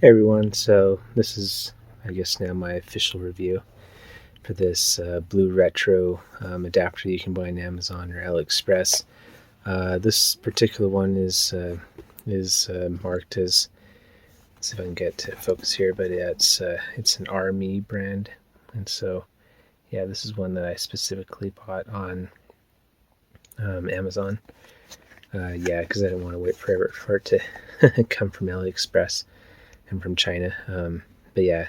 Hey everyone, so this is, I guess, now my official review for this BlueRetro adapter you can buy on Amazon or AliExpress. This particular one is marked as, let's see if I can get to focus here, but yeah, it's an AreMe brand, and so yeah, this is one that I specifically bought on Amazon. Yeah, because I didn't want to wait forever for it to come from AliExpress and from China. But yeah,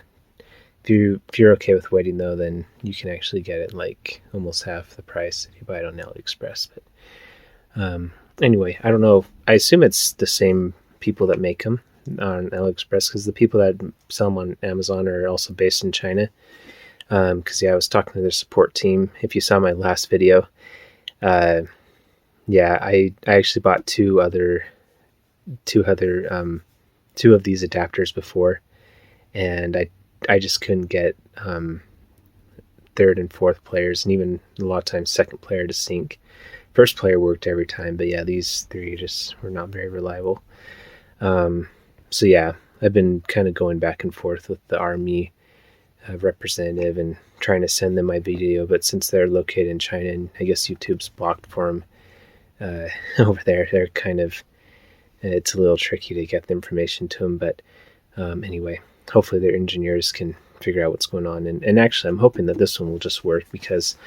if you're okay with waiting though, then you can actually get it like almost half the price if you buy it on AliExpress. But anyway, I don't know. I assume it's the same people that make them on AliExpress, because the people that sell them on Amazon are also based in China. Because yeah, I was talking to their support team. If you saw my last video, yeah, I actually bought two of these adapters before, and I just couldn't get third and fourth players, and even a lot of times second player to sync. First player worked every time, but yeah, these three just were not very reliable. So yeah, I've been kind of going back and forth with the AreMe representative and trying to send them my video, but since they're located in China and I guess YouTube's blocked for them over there, they're kind of, it's a little tricky to get the information to them. But anyway, hopefully their engineers can figure out what's going on. And actually, I'm hoping that this one will just work, because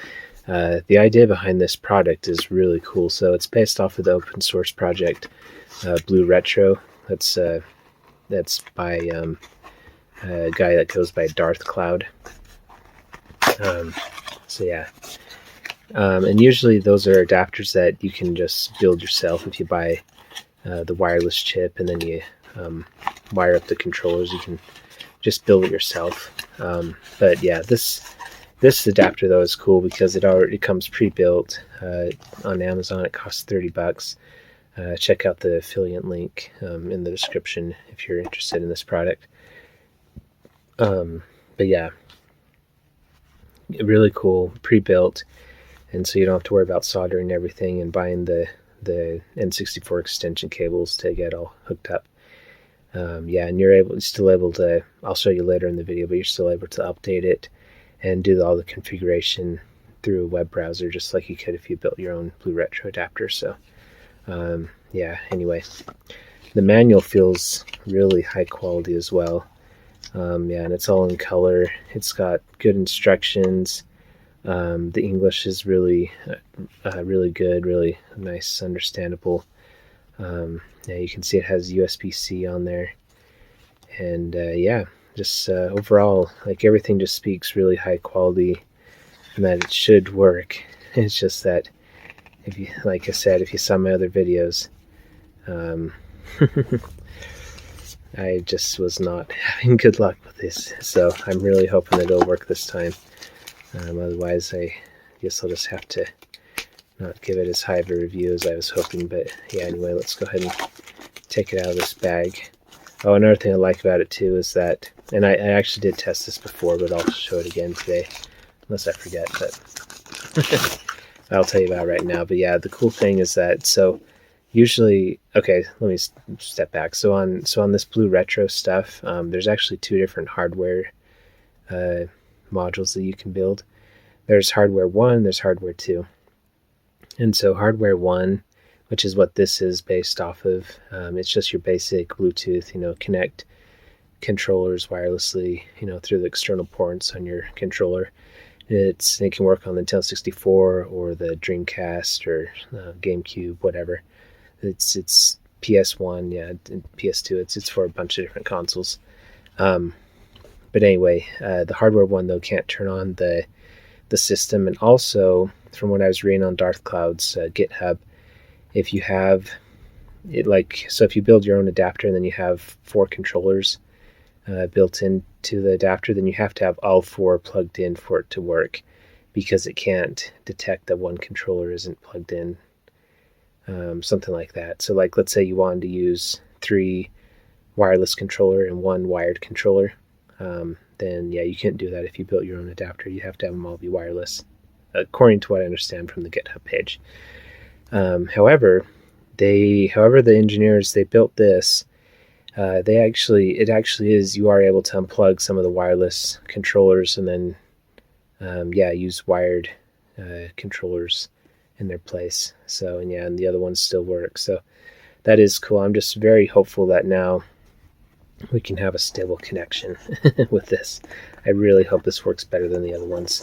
the idea behind this product is really cool. So it's based off of the open source project BlueRetro. That's by a guy that goes by Darth Cloud. So yeah. And usually those are adapters that you can just build yourself if you buy the wireless chip, and then you wire up the controllers. You can just build it yourself. But yeah, this adapter though is cool because it comes pre-built on Amazon. It costs $30. Check out the affiliate link in the description if you're interested in this product. But yeah, really cool, pre-built, and so you don't have to worry about soldering everything and buying the N64 extension cables to get all hooked up. Yeah, and you're still able to, I'll show you later in the video, but you're still able to update it and do all the configuration through a web browser, just like you could if you built your own BlueRetro adapter. So yeah, anyway, the manual feels really high quality as well. Yeah, and it's all in color. It's got good instructions. The English is really good, really nice, understandable. Yeah, you can see it has USB-C on there, and yeah, just overall, like, everything just speaks really high quality, and that it should work. It's just that if you, like I said, if you saw my other videos, I just was not having good luck with this, so I'm really hoping that it'll work this time. Otherwise, I guess I'll just have to not give it as high of a review as I was hoping. But yeah, anyway, let's go ahead and take it out of this bag. Oh, another thing I like about it too is that, and I actually did test this before, but I'll show it again today, unless I forget, but I'll tell you about it right now. But yeah, the cool thing is that, so usually, okay, let me step back. So on this BlueRetro stuff, there's actually two different hardware modules that you can build. There's hardware 1, there's hardware 2. And so hardware 1, which is what this is based off of, it's just your basic Bluetooth, connect controllers wirelessly, through the external ports on your controller. It can work on the Nintendo 64 or the Dreamcast or GameCube, whatever. It's PS1, yeah, and PS2. It's for a bunch of different consoles. But anyway, the hardware 1 though can't turn on the system. And also, from what I was reading on Darth Cloud's GitHub, if you have it, so if you build your own adapter and then you have 4 controllers built into the adapter, then you have to have all 4 plugged in for it to work, because it can't detect that one controller isn't plugged in. Something like that. So like, let's say you wanted to use 3 wireless controller and 1 wired controller. Then yeah, you can't do that if you built your own adapter. You have to have them all be wireless, according to what I understand from the GitHub page. However, the engineers, they built this it actually is, you are able to unplug some of the wireless controllers and then use wired controllers in their place. So, and the other ones still work. So that is cool. I'm just very hopeful that now we can have a stable connection with this. I really hope this works better than the other ones.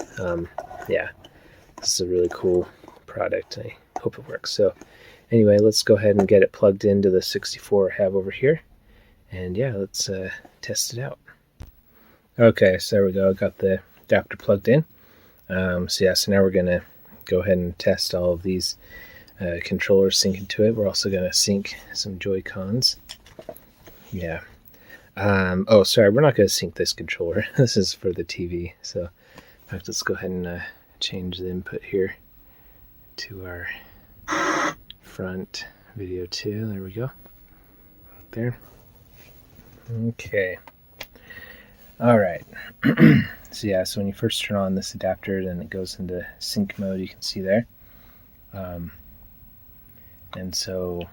This is a really cool product. I hope it works. So anyway, let's go ahead and get it plugged into the 64 I have over here. And let's test it out. Okay, so there we go. I got the adapter plugged in. So now we're going to go ahead and test all of these controllers syncing to it. We're also going to sync some Joy-Cons. Yeah. Oh, sorry, we're not going to sync this controller. This is for the TV. So, in fact, let's go ahead and change the input here to our front video 2. There we go. Right there. Okay. All right. So when you first turn on this adapter, then it goes into sync mode. You can see there. And so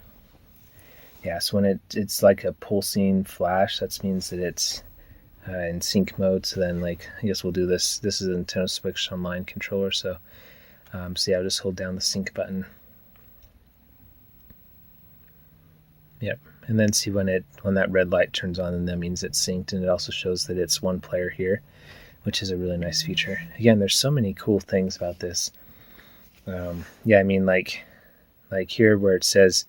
when it's like a pulsing flash, that means that it's in sync mode. So then, I guess we'll do this. This is a Nintendo Switch Online controller. So, I'll just hold down the sync button. Yep. And then see when that red light turns on, and that means it's synced, and it also shows that it's one player here, which is a really nice feature. Again, there's so many cool things about this. Like here where it says,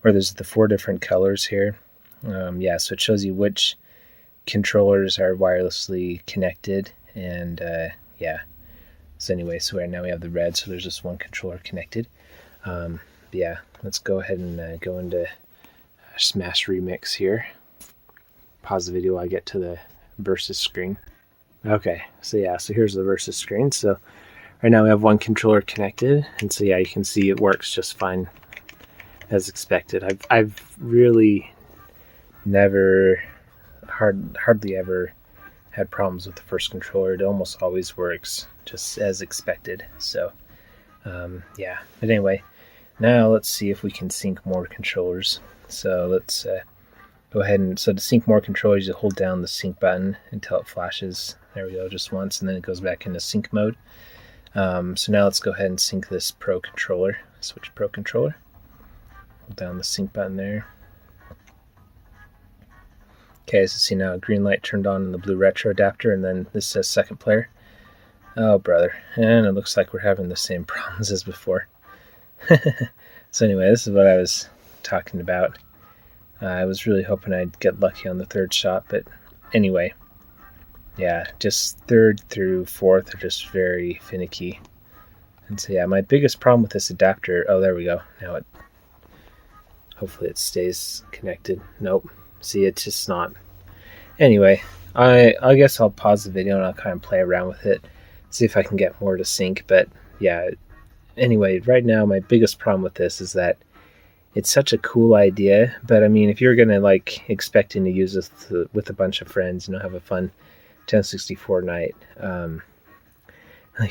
where there's the 4 different colors here. So it shows you which controllers are wirelessly connected, and So right now we have the red, so there's just one controller connected. Let's go ahead and go into Smash Remix here. Pause the video while I get to the versus screen. Okay, so here's the versus screen. So right now we have one controller connected, and so you can see it works just fine as expected. I've really never, hardly ever had problems with the first controller. It almost always works just as expected. So but anyway, now let's see if we can sync more controllers. So let's go ahead and, to sync more controllers, you hold down the sync button until it flashes. There we go, just once, and then it goes back into sync mode. So now let's go ahead and sync this Pro controller, Switch Pro controller. Hold down the sync button there. Okay, so see now, green light turned on in the BlueRetro adapter, and then this says second player. Oh, brother. And it looks like we're having the same problems as before. So anyway, this is what I was talking about. I was really hoping I'd get lucky on the third shot, but anyway, just third through fourth are just very finicky. And so my biggest problem with this adapter, oh, there we go. Now hopefully it stays connected. Nope. See, it's just not. Anyway, I guess I'll pause the video and I'll kind of play around with it, see if I can get more to sync. But anyway, right now my biggest problem with this is that it's such a cool idea, but I mean, if you're gonna expecting to use this with a bunch of friends, have a fun N64 night,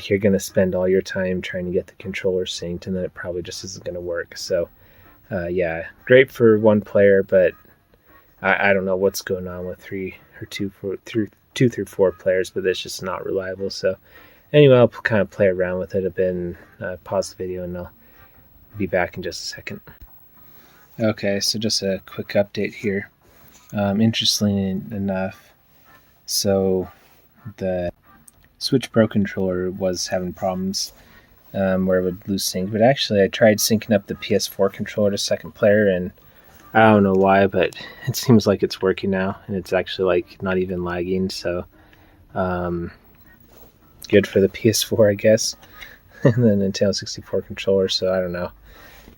you're gonna spend all your time trying to get the controller synced, and then it probably just isn't gonna work. So, great for one player, but I don't know what's going on with 2 through 4 players, but it's just not reliable. So, anyway, I'll kind of play around with it a bit and pause the video, and I'll be back in just a second. Okay, so just a quick update here. Interestingly enough, so the Switch Pro controller was having problems where it would lose sync, but actually I tried syncing up the PS4 controller to second player, and I don't know why, but it seems like it's working now, and it's actually not even lagging. So good for the PS4, I guess, and the Nintendo 64 controller. So I don't know.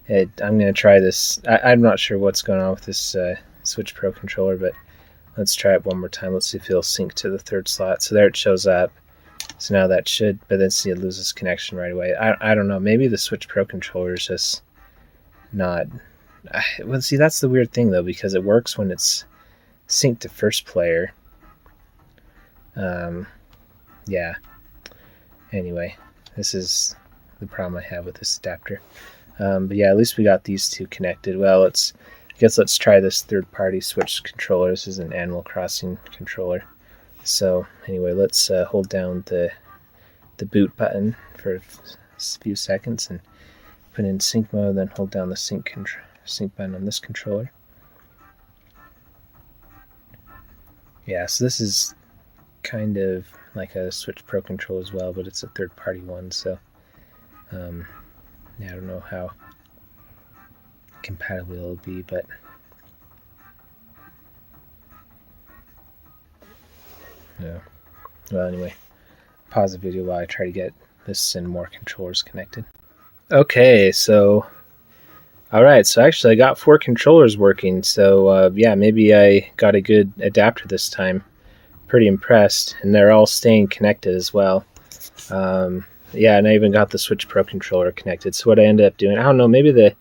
I'm going to try this. I'm not sure what's going on with this Switch Pro controller, but let's try it one more time. Let's see if it'll sync to the third slot. So there it shows up. So now that should, but then see it loses connection right away. I don't know. Maybe the Switch Pro controller is just not. Well, see, that's the weird thing, though, because it works when it's synced to first player. Anyway, this is the problem I have with this adapter. But at least we got these two connected. Well, it's guess let's try this third-party Switch controller. This is an Animal Crossing controller. So anyway, let's hold down the boot button for a few seconds and put in sync mode, then hold down the sync button on this controller. Yeah, so this is kind of like a Switch Pro controller as well, but it's a third-party one, so yeah, I don't know how compatible it'll be, but yeah. Well, anyway, pause the video while I try to get this and more controllers connected. Okay, so alright, so actually I got 4 controllers working, so yeah, maybe I got a good adapter this time. Pretty impressed, and they're all staying connected as well. Yeah, and I even got the Switch Pro controller connected. So what I ended up doing, I don't know, maybe the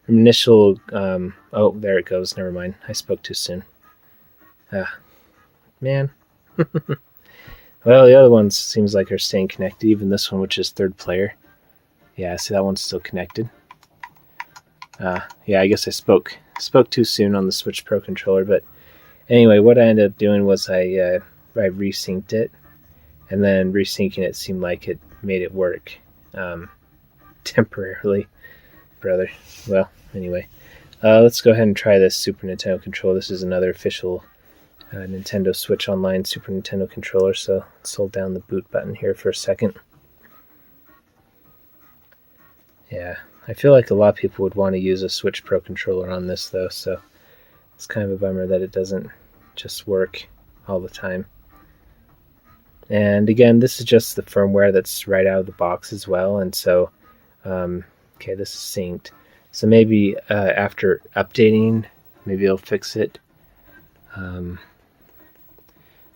initial, oh, there it goes, never mind, I spoke too soon. Man. Well, the other ones seems like are staying connected, even this one, which is third player. Yeah, see, that one's still connected. Yeah, I guess I spoke too soon on the Switch Pro controller, but anyway, what I ended up doing was I resynced it, and then resyncing it seemed like it made it work temporarily, brother. Well, anyway, let's go ahead and try this Super Nintendo controller. This is another official Nintendo Switch Online Super Nintendo controller, so let's hold down the boot button here for a second. Yeah, I feel like a lot of people would want to use a Switch Pro controller on this, though, so it's kind of a bummer that it doesn't just work all the time. And again, this is just the firmware that's right out of the box as well, and so, okay, this is synced. So maybe after updating, maybe it'll fix it.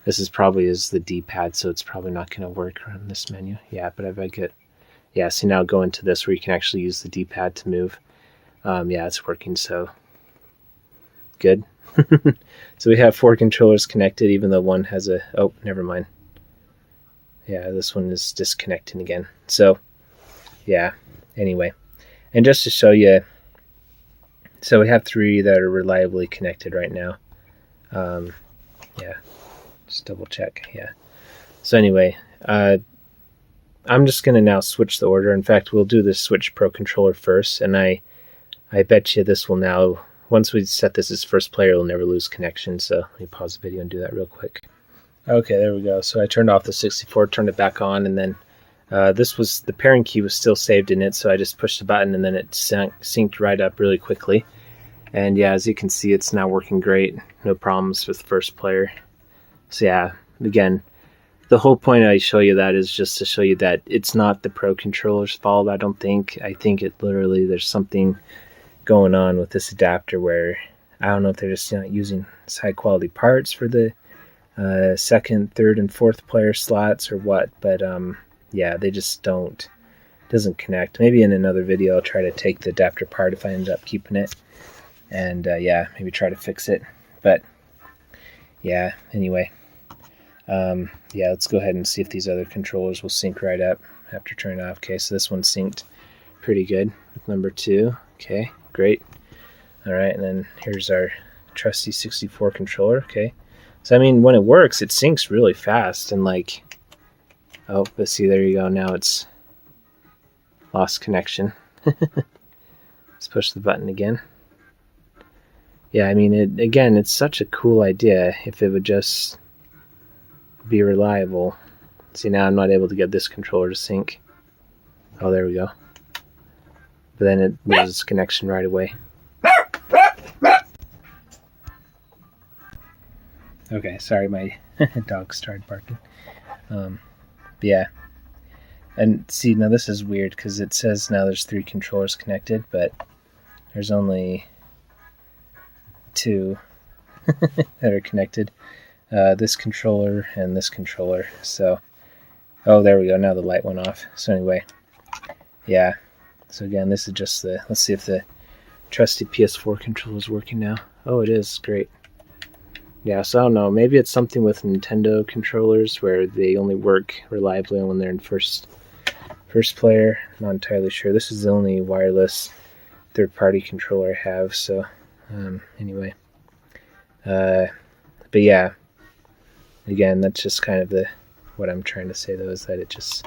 This is probably the D-pad, so it's probably not going to work on this menu. Yeah, but if I could, yeah, see now go into this where you can actually use the D-pad to move. Yeah, it's working, so good. So we have 4 controllers connected, even though one has a, oh, never mind. Yeah, this one is disconnecting again. So, yeah, anyway. And just to show you, so we have 3 that are reliably connected right now. Yeah, just double check, yeah. So anyway, I'm just going to now switch the order. In fact, we'll do the Switch Pro controller first, and I bet you this will now, once we set this as first player, it'll never lose connection. So let me pause the video and do that real quick. Okay, there we go. So I turned off the 64, turned it back on, and then this was, the pairing key was still saved in it, so I just pushed the button and then it synced right up really quickly. And yeah, as you can see, it's now working great. No problems with first player. So yeah, again, the whole point I show you that is just to show you that it's not the Pro controller's fault, I don't think. I think it literally, there's something going on with this adapter where, I don't know if they're just not using high quality parts for the second, third, and fourth player slots or what, but yeah, they just doesn't connect. Maybe in another video I'll try to take the adapter apart if I end up keeping it, and yeah, maybe try to fix it. But yeah, anyway, yeah, let's go ahead and see if these other controllers will sync right up after turning off. Okay, so this one's synced pretty good with number 2. Okay, great. All right, and then here's our trusty 64 controller. Okay, so I mean, when it works, it syncs really fast, and like, oh, but see, there you go. Now it's lost connection. Let's push the button again. Yeah, I mean, again, it's such a cool idea if it would just be reliable. See, now I'm not able to get this controller to sync. Oh, there we go. But then it loses connection right away. Okay, sorry, my dog started barking. Yeah. And see, now this is weird because it says now there's 3 controllers connected, but there's only 2 that are connected. This controller and this controller. So, oh, there we go. Now the light went off. So anyway, yeah. So again, this is just the, let's see if the trusty PS4 controller is working now. Oh, it is. Great. Yeah, so I don't know. Maybe it's something with Nintendo controllers where they only work reliably when they're in first player. Not entirely sure. This is the only wireless third-party controller I have, so Anyway, but yeah, again, that's just kind of what I'm trying to say though, is that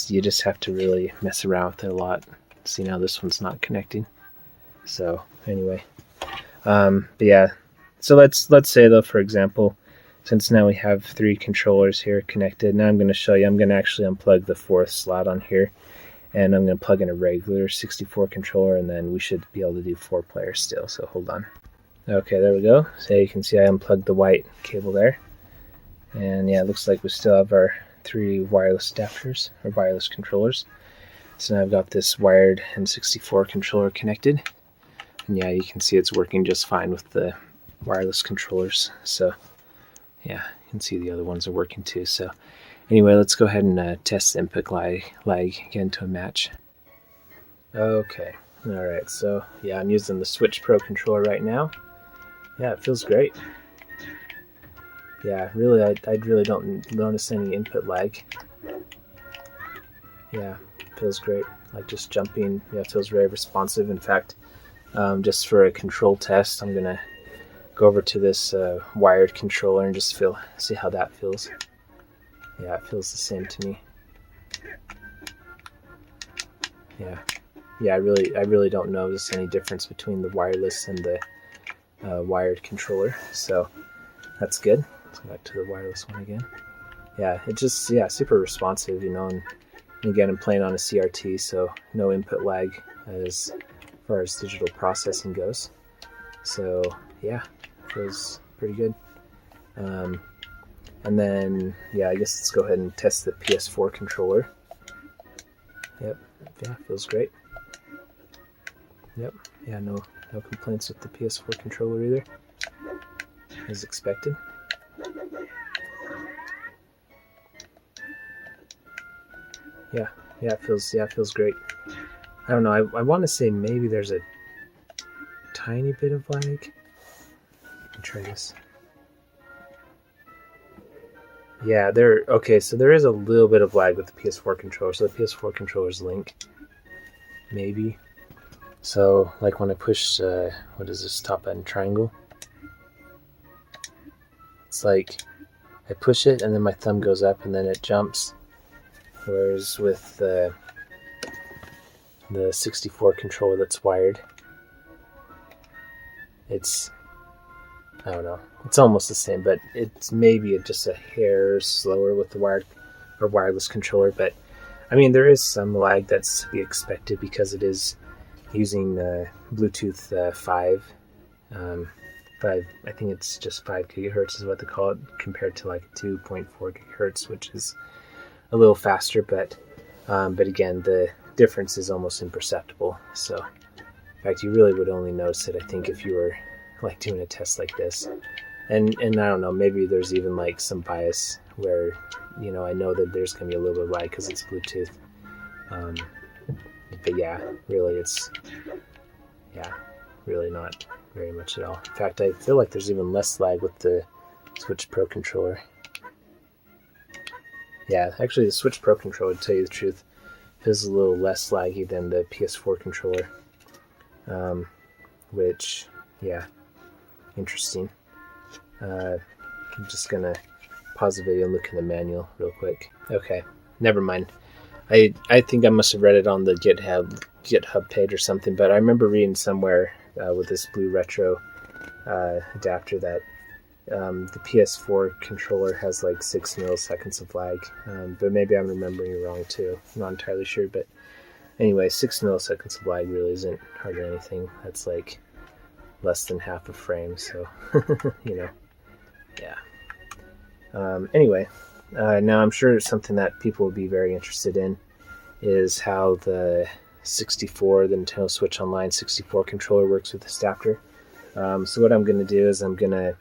you just have to really mess around with it a lot. See, now this one's not connecting. So anyway, but yeah, so let's say though, for example, since now we have 3 controllers here connected, now I'm going to show you. I'm going to actually unplug the 4th slot on here, and I'm going to plug in a regular 64 controller, and then we should be able to do 4 players still. So hold on. Okay, there we go. So you can see I unplugged the white cable there, and yeah, it looks like we still have our 3 wireless adapters or wireless controllers. So now I've got this wired N64 controller connected, and yeah, you can see it's working just fine with the wireless controllers. So yeah, you can see the other ones are working too. So anyway, let's go ahead and test the input lag, get into a match. Okay, alright, so yeah, I'm using the Switch Pro controller right now. Yeah, it feels great. Yeah, really, I really don't notice any input lag. Yeah, feels great. Like just jumping, yeah, it feels very responsive. In fact, just for a control test, I'm gonna go over to this wired controller and just see how that feels. Yeah, it feels the same to me. Yeah, I really don't notice any difference between the wireless and the wired controller, so that's good. Let's go back to the wireless one again. Yeah, it just, super responsive, you know, and again, I'm playing on a CRT, so no input lag as far as digital processing goes. So yeah, feels pretty good. And then, yeah, I guess let's go ahead and test the PS4 controller. Yep, yeah, feels great. Yep, yeah, no complaints with the PS4 controller either, as expected. Yeah, it feels great. I don't know, I want to say maybe there's a tiny bit of lag. Let me try this. Yeah, so there is a little bit of lag with the PS4 controller. So the PS4 controller's link, maybe. So like when I push, what is this, top button, triangle? It's like I push it and then my thumb goes up and then it jumps. Whereas with the 64 controller that's wired, it's, I don't know, it's almost the same, but it's maybe just a hair slower with the wired or wireless controller. But I mean, there is some lag that's to be expected because it is using Bluetooth 5. I think it's just 5 gigahertz is what they call it, compared to like 2.4 gigahertz, which is a little faster. But again, the difference is almost imperceptible. So in fact, you really would only notice it, I think, if you were like doing a test like this. And I don't know, maybe there's even like some bias where, you know, I know that there's gonna be a little bit of lag because it's Bluetooth. But yeah, really it's, really not very much at all. In fact, I feel like there's even less lag with the Switch Pro controller. Yeah, actually the Switch Pro controller, to tell you the truth, feels a little less laggy than the PS4 controller. Which, yeah, interesting. I'm just gonna pause the video and look in the manual real quick. Okay, never mind. I think I must have read it on the GitHub page or something, but I remember reading somewhere with this BlueRetro adapter that the PS4 controller has like 6 milliseconds of lag, but maybe I'm remembering it wrong too. I'm not entirely sure, but anyway, 6 milliseconds of lag really isn't hardly anything. That's like less than half a frame, so you know, yeah. Anyway, now I'm sure something that people will be very interested in is how the the Nintendo Switch Online 64 controller works with this adapter. So what I'm going to do is I'm going to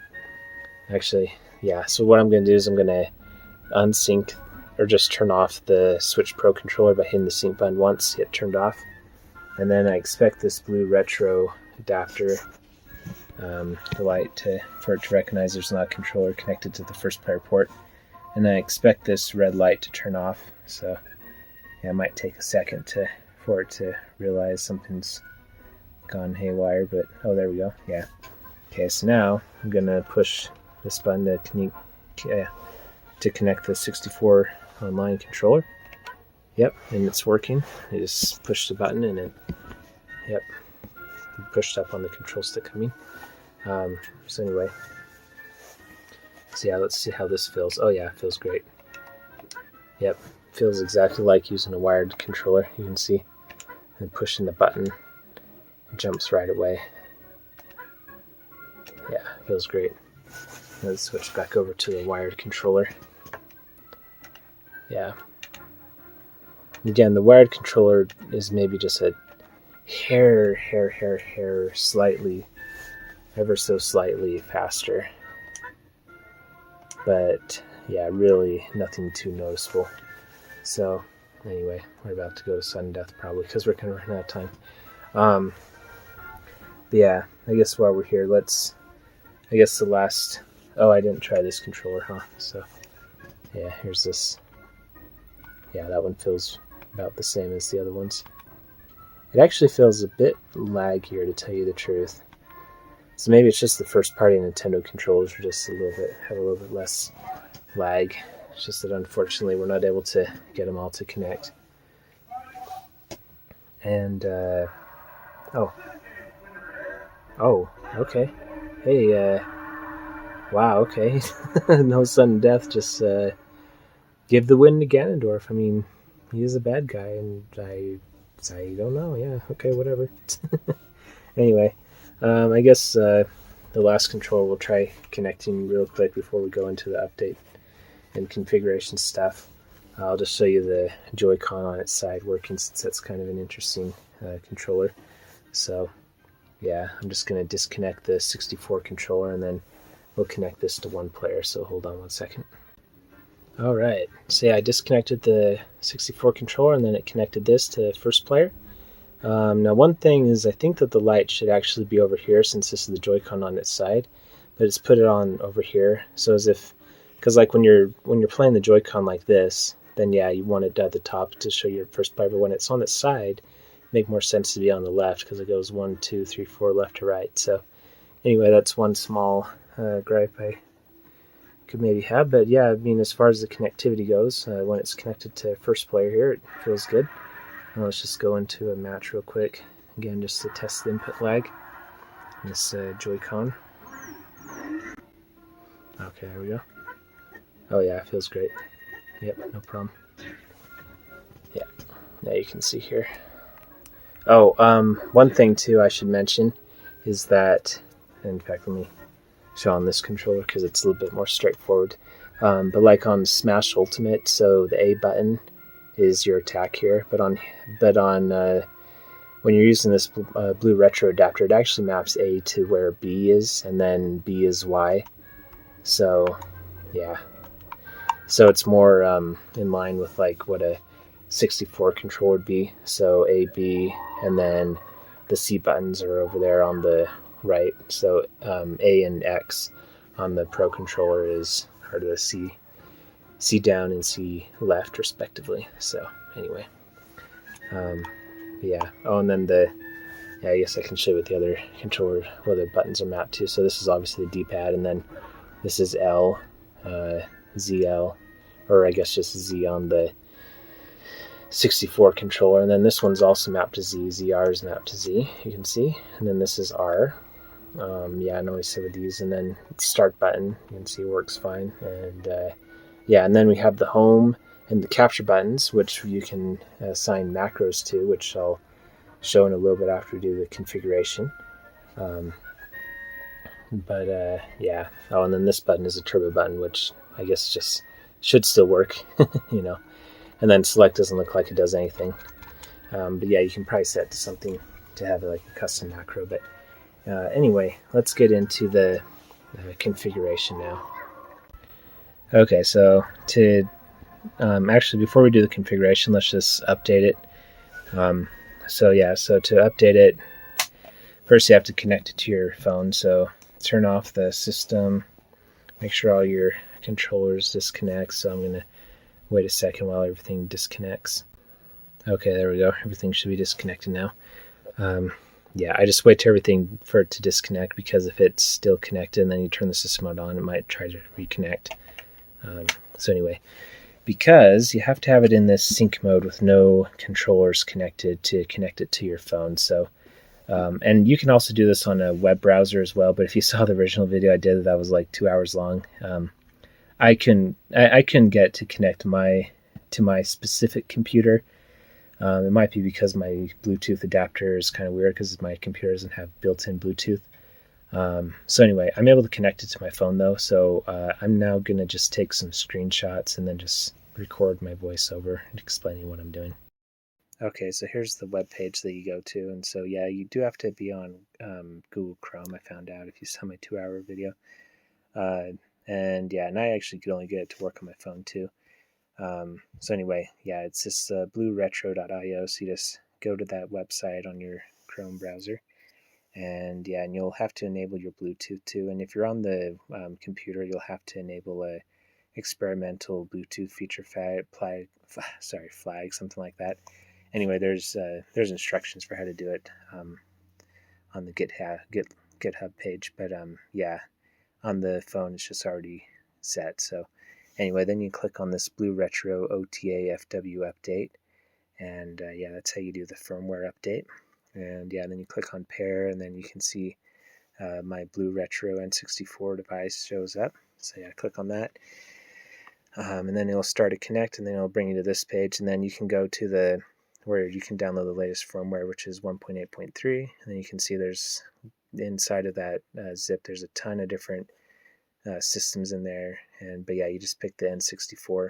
unsync or just turn off the Switch Pro controller by hitting the sync button once, hit turned off. And then I expect this BlueRetro adapter, the light for it to recognize there's not a controller connected to the first player port. And then I expect this red light to turn off. So yeah, it might take a second for it to realize something's gone haywire, but oh, there we go. Yeah. Okay, so now I'm gonna push this button to connect the 64 online controller. Yep, and it's working. I just pushed the button and it, yep, pushed up on the control stick, I mean. So anyway, so yeah, let's see how this feels. Oh yeah, it feels great. Yep, feels exactly like using a wired controller. You can see, and pushing the button, it jumps right away. Yeah, feels great. Let's switch back over to the wired controller. Yeah. Again, the wired controller is maybe just a hair slightly, ever so slightly faster. But yeah, really nothing too noticeable. So anyway, we're about to go to sudden death probably because we're kind of running out of time. But yeah, I guess while we're here, I guess the last, oh, I didn't try this controller, huh? So yeah, here's this. Yeah, that one feels about the same as the other ones. It actually feels a bit laggier, to tell you the truth. So maybe it's just the first party Nintendo controllers are just have a little bit less lag. It's just that unfortunately we're not able to get them all to connect. And oh, okay. Hey, wow, okay. No sudden death, just give the win to Ganondorf. I mean, he is a bad guy, and I don't know. Yeah, okay, whatever. Anyway, I guess the last controller we'll try connecting real quick before we go into the update and configuration stuff. I'll just show you the Joy-Con on its side working, since that's kind of an interesting controller. So yeah, I'm just going to disconnect the 64 controller and then we'll connect this to one player. So hold on one second. Alright, so yeah, I disconnected the 64 controller and then it connected this to first player. Now one thing is, I think that the light should actually be over here since this is the Joy-Con on its side, but it's put it on over here. So as if, because like when you're playing the Joy-Con like this, then yeah, you want it at the top to show your first player, but when it's on its side, it makes more sense to be on the left because it goes 1, 2, 3, 4 left to right. So anyway, that's one small gripe I could maybe have, but yeah, I mean, as far as the connectivity goes, when it's connected to first player here, it feels good. Now let's just go into a match real quick, again, just to test the input lag in this Joy-Con. Okay, there we go. Oh yeah, it feels great. Yep, no problem. Yeah, now you can see here. Oh, one thing too I should mention is that, in fact, let me show on this controller because it's a little bit more straightforward. But like on Smash Ultimate, so the A button is your attack here, but on when you're using this BlueRetro adapter, it actually maps A to where B is, and then B is Y. So yeah, so it's more in line with like what a 64 controller would be. So A, B, and then the C buttons are over there on the right. So A and X on the Pro controller are the C down and C left respectively. So anyway, yeah. Oh, and then yeah, I guess I can show you what the other controller, where the buttons are mapped to. So this is obviously the D-pad, and then this is L, ZL, or I guess just Z on the 64 controller, and then this one's also mapped to Z. ZR is mapped to Z, you can see, and then this is R. Yeah, I know I said with these, and then start button, you can see works fine, and yeah, and then we have the home and the capture buttons, which you can assign macros to, which I'll show in a little bit after we do the configuration. But yeah, oh, and then this button is a turbo button, which I guess just should still work, you know. And then select doesn't look like it does anything. But yeah, you can probably set it to something to have like a custom macro. But anyway, let's get into the configuration now. Okay, so to actually, before we do the configuration, let's just update it. So yeah, so to update it, first you have to connect it to your phone. So turn off the system, make sure all your controllers disconnect. So I'm going to wait a second while everything disconnects. Okay, there we go. Everything should be disconnected now. yeah, I just wait to everything for it to disconnect, because if it's still connected and then you turn the system mode on, it might try to reconnect. So anyway, because you have to have it in this sync mode with no controllers connected to connect it to your phone. So, and you can also do this on a web browser as well. But if you saw the original video I did, that was like 2 hours long. I couldn't get to connect to my specific computer. It might be because my Bluetooth adapter is kind of weird, because my computer doesn't have built-in Bluetooth. So anyway, I'm able to connect it to my phone though. So I'm now going to just take some screenshots and then just record my voiceover explaining what I'm doing. Okay, so here's the web page that you go to. And so, yeah, you do have to be on Google Chrome, I found out, if you saw my 2-hour video. And yeah, and I actually could only get it to work on my phone too. So anyway, yeah, it's just BlueRetro.io. So you just go to that website on your Chrome browser. And yeah, and you'll have to enable your Bluetooth too. And if you're on the computer, you'll have to enable a experimental Bluetooth feature flag, something like that. Anyway, there's instructions for how to do it on the GitHub page. But yeah, on the phone it's just already set. So anyway, then you click on this BlueRetro OTA FW update, and yeah, that's how you do the firmware update. And yeah, then you click on pair, and then you can see my BlueRetro N64 device shows up. So yeah, click on that, and then it'll start to connect, and then it'll bring you to this page, and then you can go to where you can download the latest firmware, which is 1.8.3, and then you can see there's inside of that zip, there's a ton of different systems in there, but yeah, you just pick the N64.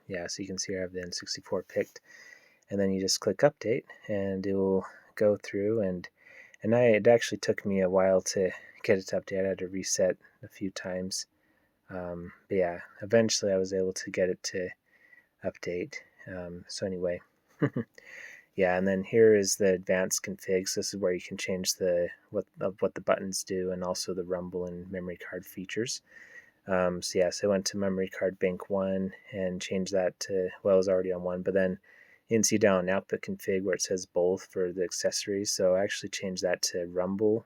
Yeah, so you can see I have the N64 picked. And then you just click update, and it will go through. And it actually took me a while to get it to update. I had to reset a few times. But yeah, eventually I was able to get it to update. So anyway, yeah, and then here is the advanced configs. This is where you can change what the buttons do, and also the rumble and memory card features. So yeah, so I went to memory card bank 1 and changed that to, well, it was already on 1, but then you can see down output config where it says both for the accessories. So I actually changed that to rumble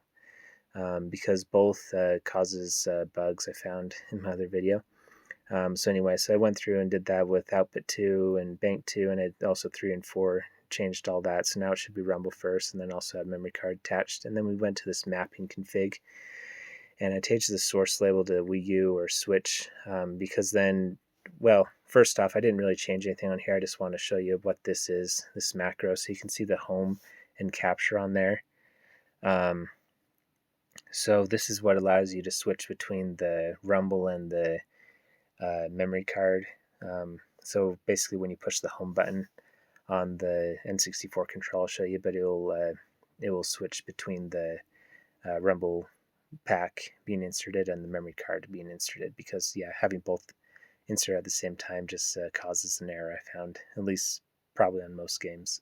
because both causes bugs I found in my other video. So anyway, so I went through and did that with output 2 and bank 2, and it also 3 and 4 changed all that. So now it should be rumble first, and then also have memory card attached. And then we went to this mapping config, and I changed the source label to Wii U or Switch because then, well, first off, I didn't really change anything on here. I just want to show you what this is, this macro, so you can see the home and capture on there. So this is what allows you to switch between the rumble and the memory card. So basically when you push the home button on the N64 control, I'll show you, but it will switch between the rumble pack being inserted and the memory card being inserted, because yeah, having both inserted at the same time just causes an error, I found, at least probably on most games.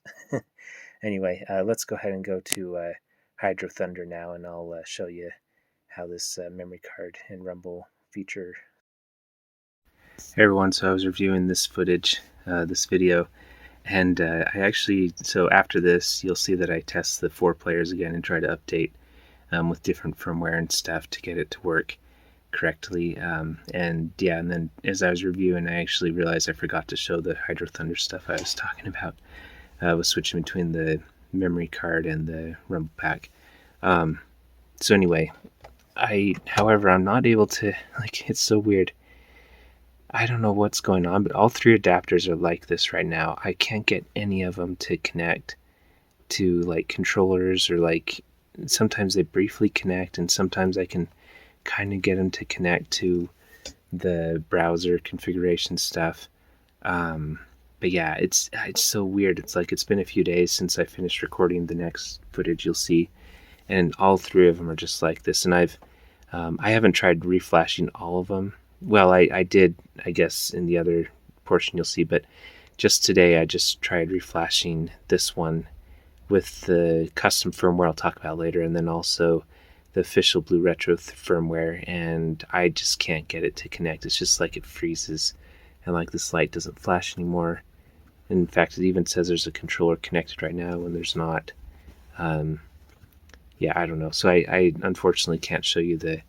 Anyway, let's go ahead and go to Hydro Thunder now, and I'll show you how this memory card and rumble feature. Hey everyone, so I was reviewing this footage, this video, and so after this you'll see that I test the 4 players again and try to update with different firmware and stuff to get it to work correctly. And yeah, and then as I was reviewing, I actually realized I forgot to show the Hydro Thunder stuff I was talking about. Was switching between the memory card and the rumble pack. So anyway, however, I'm not able to, it's so weird. I don't know what's going on, but all 3 adapters are like this right now. I can't get any of them to connect to controllers, or sometimes they briefly connect, and sometimes I can kind of get them to connect to the browser configuration stuff. But yeah, it's so weird. It's been a few days since I finished recording the next footage you'll see, and all 3 of them are just like this. And I haven't tried reflashing all of them. Well, I did, I guess, in the other portion you'll see, but just today I just tried reflashing this one with the custom firmware I'll talk about later, and then also the official BlueRetro firmware, and I just can't get it to connect. It's just it freezes, and this light doesn't flash anymore. In fact, it even says there's a controller connected right now when there's not. Yeah, I don't know. So I unfortunately can't show you the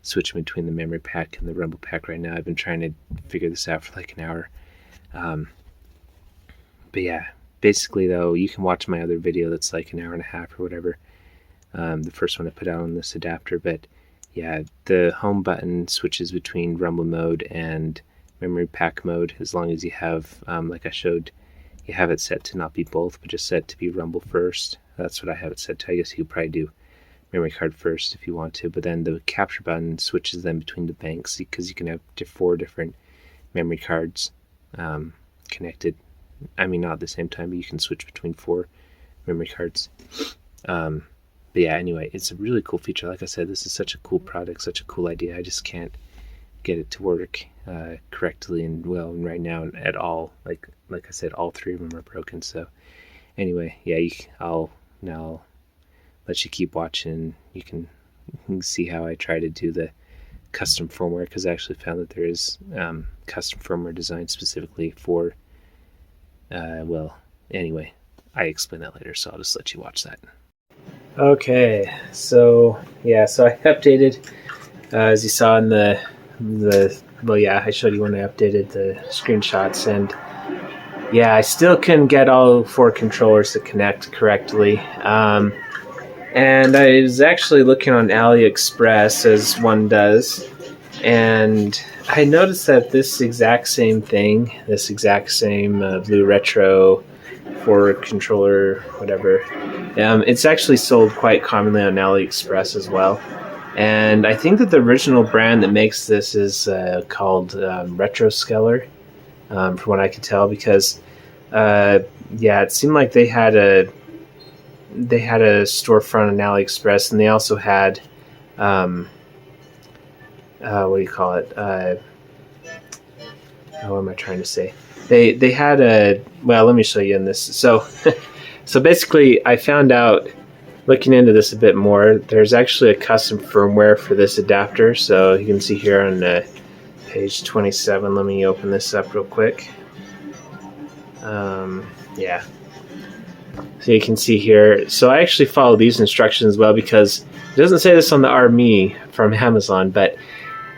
switch between the memory pack and the rumble pack right now. I've been trying to figure this out for like an hour. But yeah, basically though, you can watch my other video that's like an hour and a half or whatever. The first one I put out on this adapter. But yeah, the home button switches between rumble mode and memory pack mode as long as you have, like I showed, you have it set to not be both, but just set to be rumble first. That's what I have it set to. I guess you could probably do memory card first if you want to, but then the capture button switches them between the banks because you can have 4 different memory cards connected. I mean, not at the same time, but you can switch between 4 memory cards. But yeah, anyway, it's a really cool feature. Like I said, this is such a cool product, such a cool idea. I just can't get it to work correctly and well, and right now at all. Like I said, all 3 of them are broken. So anyway, yeah, I'll let you keep watching. You can see how I try to do the custom firmware, because I actually found that there is custom firmware designed specifically for well, anyway, I explain that later, so I'll just let you watch that. Okay, so yeah, so I updated as you saw in the well, yeah, I showed you when I updated the screenshots, and yeah, I still couldn't get all 4 controllers to connect correctly. And I was actually looking on AliExpress, as one does, and I noticed that this exact same thing, this exact same BlueRetro 4 controller, whatever, it's actually sold quite commonly on AliExpress as well. And I think that the original brand that makes this is called Retroscaler, from what I could tell, because yeah, it seemed like they had a storefront on AliExpress, and they also had what do you call it? What am I trying to say? They had a, well, let me show you in this. So so basically, I found out, looking into this a bit more, there's actually a custom firmware for this adapter. So you can see here on page 27. Let me open this up real quick. Yeah. So you can see here. So I actually follow these instructions well, because it doesn't say this on the AreMe from Amazon, but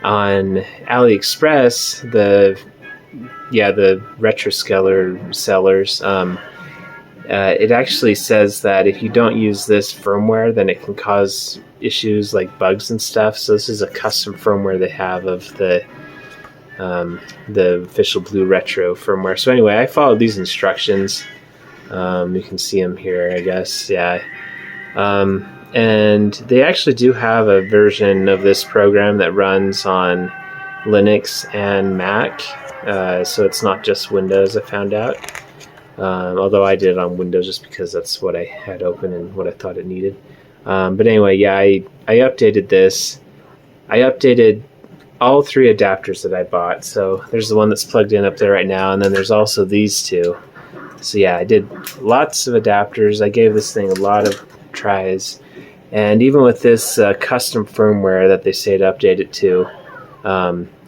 on AliExpress, the Retroscaler sellers, it actually says that if you don't use this firmware, then it can cause issues like bugs and stuff. So this is a custom firmware they have of the official BlueRetro firmware. So anyway, I followed these instructions. You can see them here, I guess. Yeah. And they actually do have a version of this program that runs on Linux and Mac. So it's not just Windows, I found out. Although I did it on Windows just because that's what I had open and what I thought it needed. But anyway, yeah, I updated this. I updated all 3 adapters that I bought. So there's the one that's plugged in up there right now, and then there's also these 2. So yeah, I did lots of adapters. I gave this thing a lot of tries, and even with this custom firmware that they say to update it to,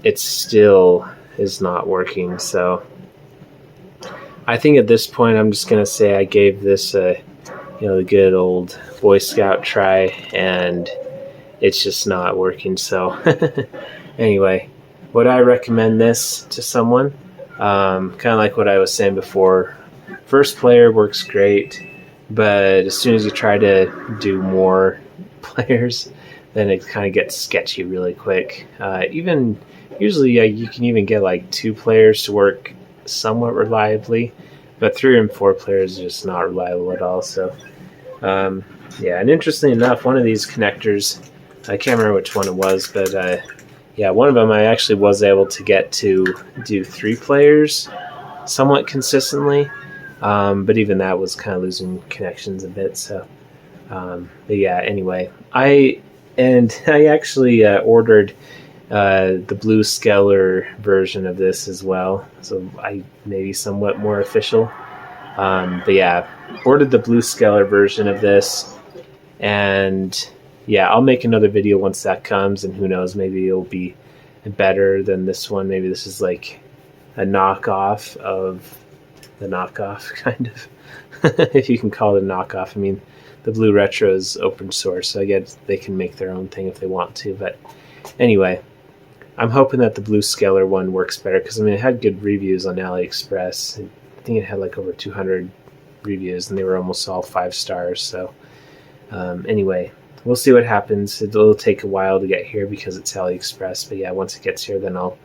it still is not working. So I think at this point I'm just gonna say I gave this the good old Boy Scout try, and it's just not working. So anyway, would I recommend this to someone? Kind of like what I was saying before. First player works great, but as soon as you try to do more players, then it kind of gets sketchy really quick. Usually you can even get like 2 players to work somewhat reliably, but 3 and 4 players are just not reliable at all. So yeah, and interestingly enough, one of these connectors, I can't remember which one it was, but yeah, one of them I actually was able to get to do 3 players somewhat consistently. But even that was kind of losing connections a bit. So, but yeah, anyway, I actually ordered the BlueScaler version of this as well. So I maybe somewhat more official. But yeah, ordered the BlueScaler version of this, and yeah, I'll make another video once that comes, and who knows, maybe it'll be better than this one. Maybe this is like a knockoff of the knockoff, kind of. If you can call it a knockoff. I mean, the BlueRetro is open source, so I guess they can make their own thing if they want to. But anyway, I'm hoping that the Blue Scalar one works better, because I mean, it had good reviews on AliExpress. I think it had like over 200 reviews, and they were almost all 5 stars. So anyway, we'll see what happens. It'll take a while to get here because it's AliExpress, but yeah, once it gets here, then I'll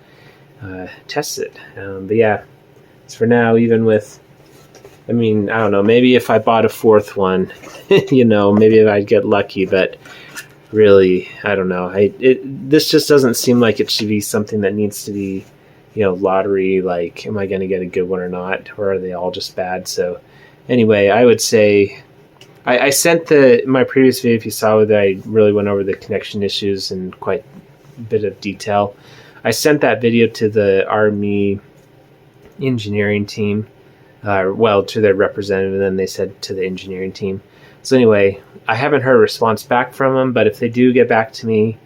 test it. But yeah, as for now, even with, I mean, I don't know, maybe if I bought a 4th one, you know, maybe I'd get lucky, but really, I don't know. This just doesn't seem like it should be something that needs to be, you know, lottery, like, am I going to get a good one or not, or are they all just bad? So anyway, I would say, I sent my previous video, if you saw, that I really went over the connection issues in quite a bit of detail. I sent that video to the AreMe engineering team, well, to their representative, and then they said to the engineering team. So anyway, I haven't heard a response back from them, but if they do get back to me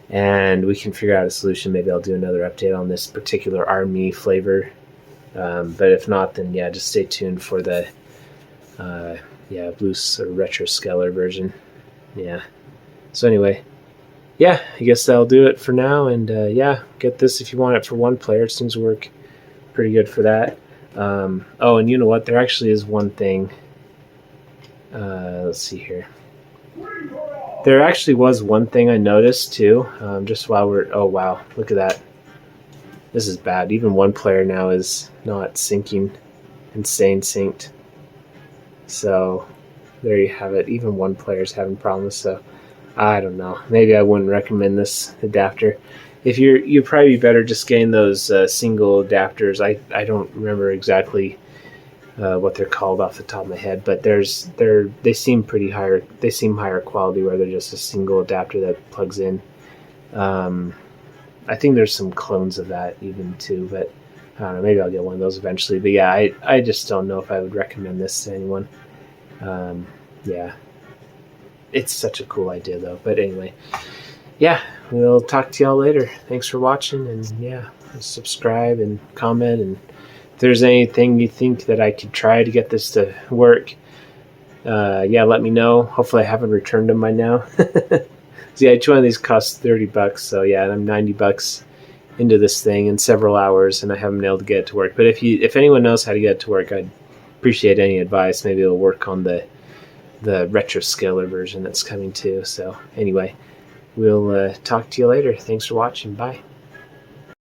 and we can figure out a solution, maybe I'll do another update on this particular AreMe flavor. But if not, then yeah, just stay tuned for the BlueRetro Scalar version. Yeah. So anyway, yeah, I guess that'll do it for now. And yeah, get this if you want it for 1 player. It seems to work pretty good for that. Oh, and you know what? There actually is one thing. Let's see here. There actually was one thing I noticed too. Just while we're, oh wow, look at that. This is bad. Even 1 player now is not syncing. Insane synced. So there you have it. Even 1 player is having problems. So I don't know. Maybe I wouldn't recommend this adapter. If you'd probably be better just getting those single adapters. I don't remember exactly what they're called off the top of my head, but they seem pretty higher. They seem higher quality where they're just a single adapter that plugs in. I think there's some clones of that even too, but I don't know. Maybe I'll get one of those eventually. But yeah, I just don't know if I would recommend this to anyone. Yeah, it's such a cool idea though. But anyway, yeah, we'll talk to y'all later. Thanks for watching, and yeah, subscribe and comment, and if there's anything you think that I could try to get this to work, yeah, let me know. Hopefully I haven't returned them by now. So yeah, each one of these costs $30, so yeah, I'm $90 into this thing in several hours, and I haven't been able to get it to work. But if anyone knows how to get it to work, I'd appreciate any advice. Maybe it'll work on the retro scalar version that's coming too. So anyway, we'll talk to you later. Thanks for watching. Bye.